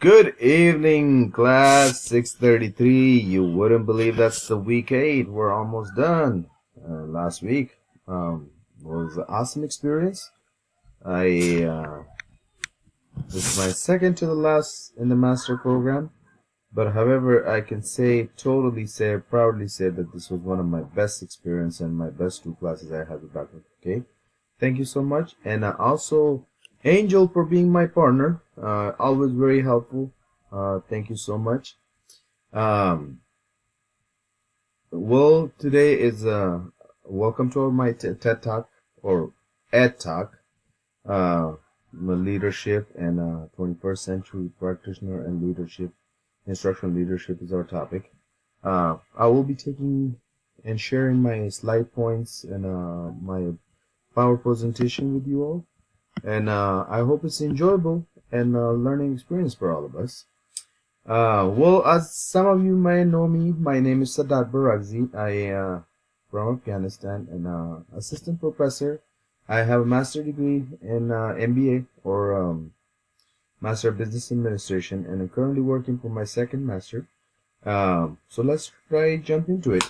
Good evening, class 633. You wouldn't believe that's the week 8. We're almost done. Last week was an awesome experience. This is my second to the last in the master program, but however, I can proudly say that this was one of my best experience and my best two classes I had with Dr. Okay. Thank you so much. And also, Angel for being my partner. Always very helpful. Thank you so much. Well, today is welcome to my TED Talk or Ed Talk. Leadership and 21st century practitioner and leadership, instructional leadership is our topic. I will be taking and sharing my slide points and my power presentation with you all, and I hope it's enjoyable and learning experience for all of us. Well, as some of you may know me, my name is Sadat Barakzi. I from Afghanistan and assistant professor. I have a master degree in MBA or Master of Business Administration, and I'm currently working for my second master. So let's jump into it.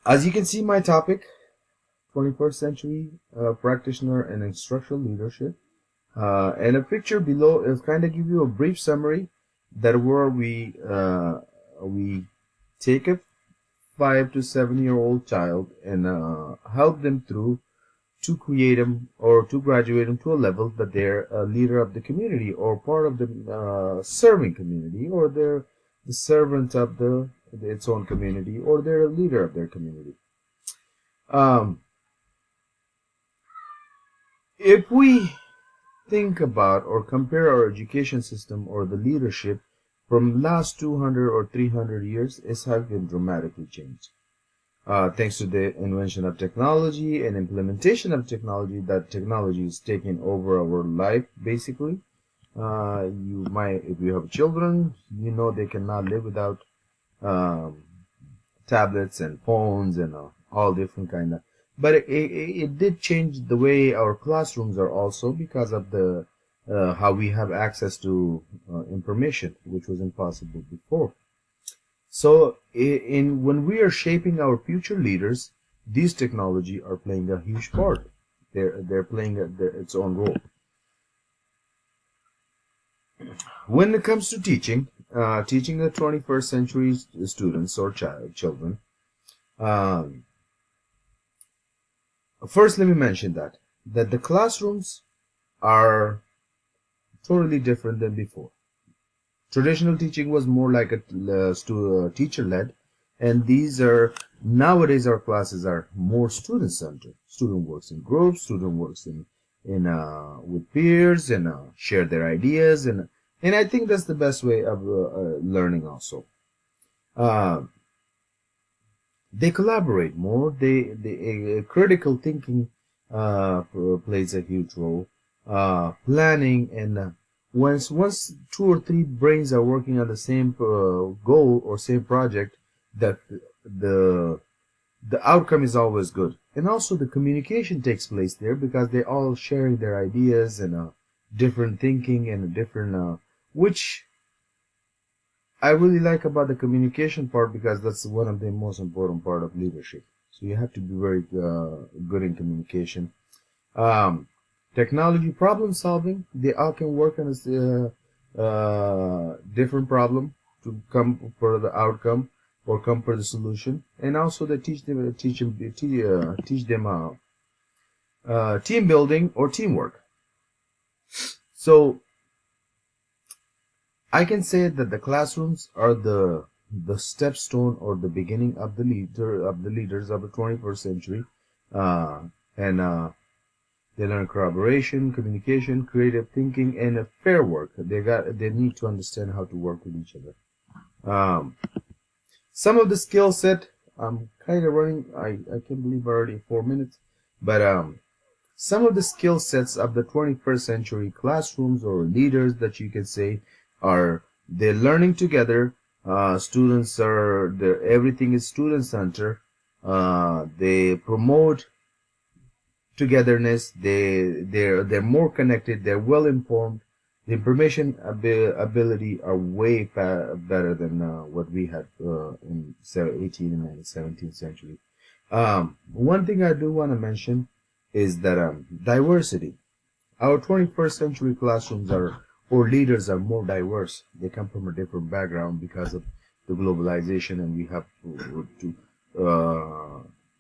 As you can see, my topic, 21st century practitioner and instructional leadership. And a picture below is kind of give you a brief summary that where we take a 5 to 7-year-old child and help them through to create them or to graduate them to a level that they're a leader of the community or part of the serving community, or they're the servant of its own community, or they're a leader of their community. If we think about or compare our education system or the leadership from last 200 or 300 years, it has been dramatically changed. Thanks to the invention of technology and implementation of technology, that technology is taking over our life, basically. If you have children, you know they cannot live without tablets and phones and all different kind of. But it did change the way our classrooms are also, because of the how we have access to information, which was impossible before. So when we are shaping our future leaders, these technology are playing a huge part. They're playing its own role. When it comes to teaching the 21st century students or children, first let me mention that the classrooms are totally different than before. Traditional teaching was more like a teacher-led, and nowadays our classes are more student-centered. Student works in groups, student works in with peers, and share their ideas, and I think that's the best way of learning also. They collaborate more. Critical thinking plays a huge role. Planning and once 2 or 3 brains are working on the same goal or same project, that the outcome is always good. And also the communication takes place there, because they all sharing their ideas and different thinking and different which I really like about the communication part, because that's one of the most important part of leadership. So you have to be very good in communication. Technology, problem solving, they all can work on a different problem to come for the outcome or come for the solution. And also they teach them team building or teamwork. So I can say that the classrooms are the stepstone or the beginning of the leaders of the 21st century, and they learn collaboration, communication, creative thinking, and fair work. They need to understand how to work with each other. Some of the skill set, I'm kind of running. I can't believe already 4 minutes, but some of the skill sets of the 21st century classrooms or leaders that you can say are they're learning together. Students everything is student center. They promote togetherness. They're more connected. They're well informed. The information ability are way better than what we had in 18th and 17th century. One thing I do want to mention is that diversity. Our 21st century classrooms are or leaders are more diverse. They come from a different background because of the globalization, and we have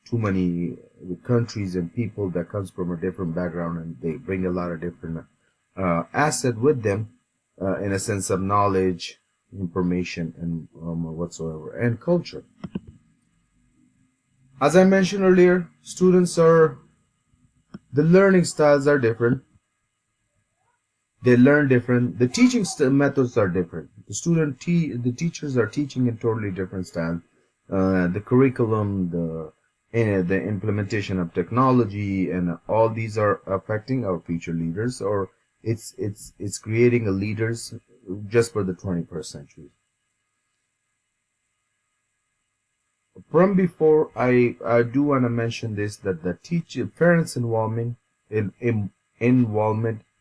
too many countries and people that comes from a different background, and they bring a lot of different asset with them in a sense of knowledge, information, and whatsoever, and culture. As I mentioned earlier, the learning styles are different. They learn different. The teaching methods are different. The teachers are teaching in totally different style. The curriculum, the implementation of technology, and all these are affecting our future leaders, or it's creating a leaders just for the 21st century. From before, I do want to mention this, that the parents' involvement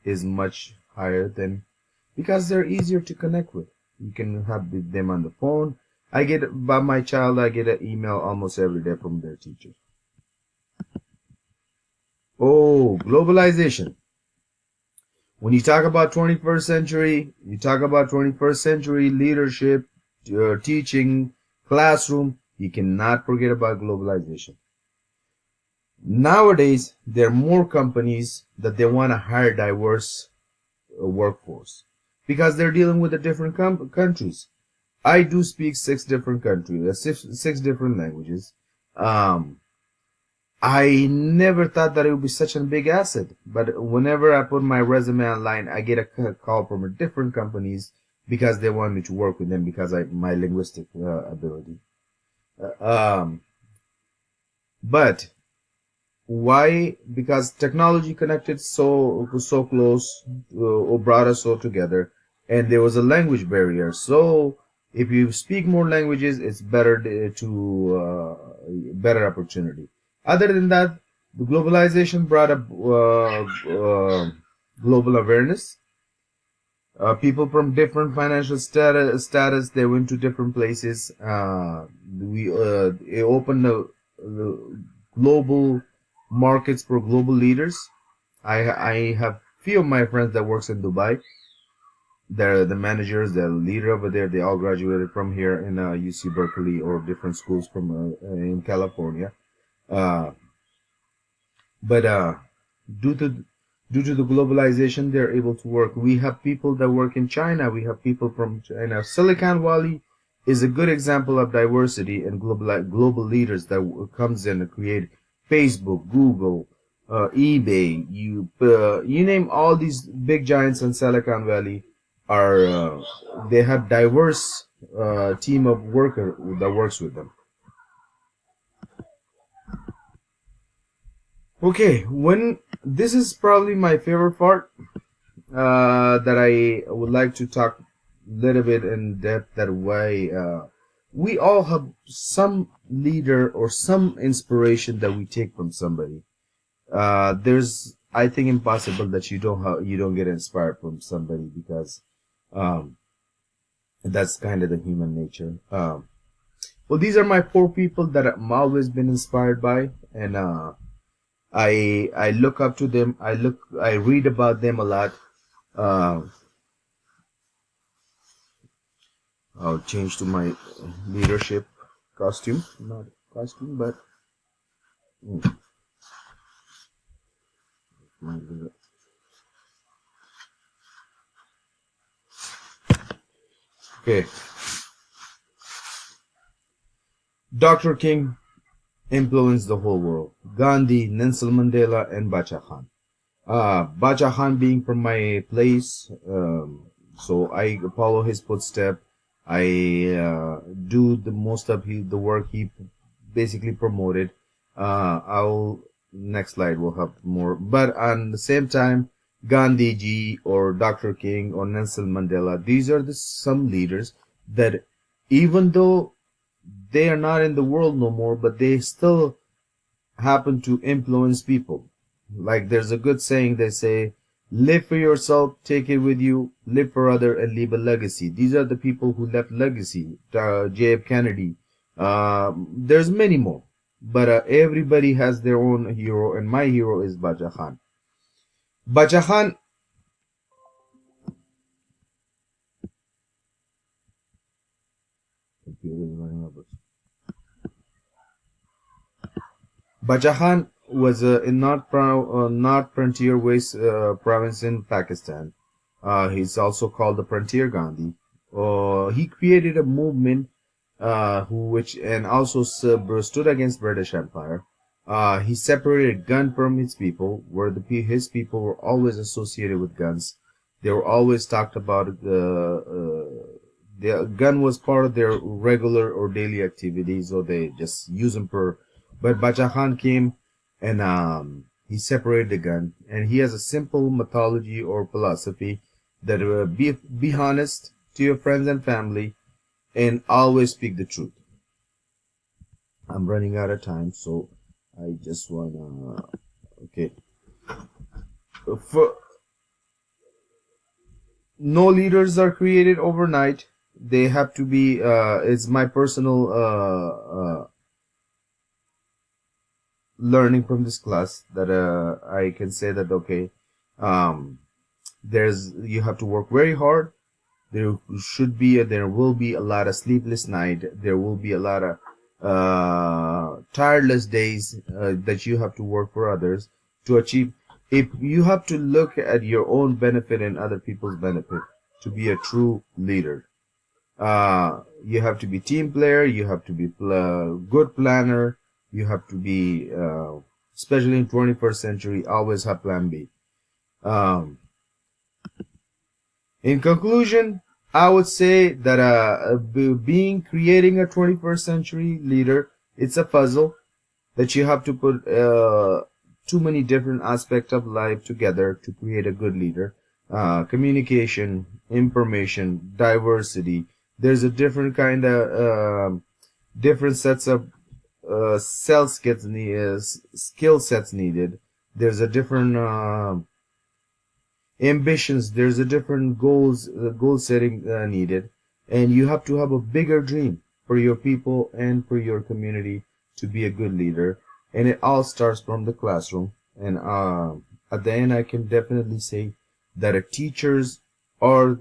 is much higher than, because they're easier to connect with. You can have them on the phone. I get an email almost every day from their teachers. Oh, globalization. When you talk about 21st century, you talk about 21st century leadership, teaching, classroom, you cannot forget about globalization. Nowadays, there are more companies that they want to hire diverse workforce because they're dealing with the different countries. I do speak 6 different countries, 6 different languages. I never thought that it would be such a big asset, but whenever I put my resume online, I get a call from different companies because they want me to work with them because my linguistic ability. But why? Because technology connected so close, or brought us so together, and there was a language barrier. So if you speak more languages, it's better better opportunity. Other than that, the globalization brought up global awareness. People from different financial status, they went to different places. It opened the global markets for global leaders. I have few of my friends that works in Dubai. They're the managers, the leader over there. They all graduated from here in UC Berkeley or different schools from in California. But due to the globalization, they're able to work. We have people that work in China. We have people from China. Silicon Valley is a good example of diversity and global leaders that comes in and create Facebook, Google, eBay. You name all these big giants in Silicon Valley they have diverse team of worker that works with them. Okay, this is probably my favorite part that I would like to talk a little bit in depth. That way, we all have some leader or some inspiration that we take from somebody. There's, I think, impossible that you don't get inspired from somebody because that's kind of the human nature. Well, these are my 4 people that I've always been inspired by, and I look up to them. I read about them a lot. I'll change to my leadership costume, not costume, but okay. Dr. King influenced the whole world. Gandhi, Nelson Mandela, and Bacha Khan. Bacha Khan being from my place, so I follow his footstep. I do the most of the work he basically promoted. Next slide will have more. But at the same time, Gandhi ji or Dr. King or Nelson Mandela, these are some leaders that even though they are not in the world no more, but they still happen to influence people. Like there's a good saying, they say, live for yourself, take it with you, live for other, and leave a legacy. These are the people who left legacy. JF Kennedy. There's many more. But everybody has their own hero, and my hero is Baja Khan. Baja Khan, Baja Khan was in North Frontier West province in Pakistan. He's also called the Frontier Gandhi. He created a movement which and also stood against British Empire. He separated gun from his people, where his people were always associated with guns. They were always talked about the gun was part of their regular or daily activities, or they just use them for. But Baja Khan came and he separated the gun, and he has a simple mythology or philosophy that be honest to your friends and family, and always speak the truth. I'm running out of time, so I just wanna. Okay. For no leaders are created overnight. They have to be. It's my personal learning from this class that I can say that okay, um, you have to work very hard. There will be a lot of sleepless night. There will be a lot of tireless days that you have to work for others to achieve. If you have to look at your own benefit and other people's benefit to be a true leader. You have to be team player. You have to be good planner. You have to be, especially in 21st century, always have plan B. Um, in conclusion, I would say that creating a 21st century leader, it's a puzzle that you have to put too many different aspects of life together to create a good leader. Communication, information, diversity. There's a different kind of different sets of skill sets needed. There's a different ambitions. There's a different goal setting needed, and you have to have a bigger dream for your people and for your community to be a good leader. And it all starts from the classroom. And at the end, I can definitely say that teachers are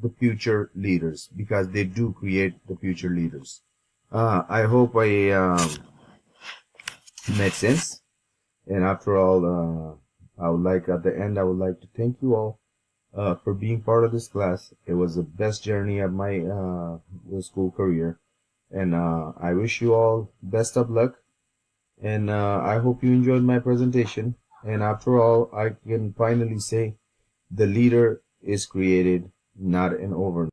the future leaders because they do create the future leaders. I hope I made sense. And after all, I would like at the end, I would like to thank you all for being part of this class. It was the best journey of my school career, and I wish you all best of luck. And I hope you enjoyed my presentation. And after all, I can finally say the leader is created, not an overnight.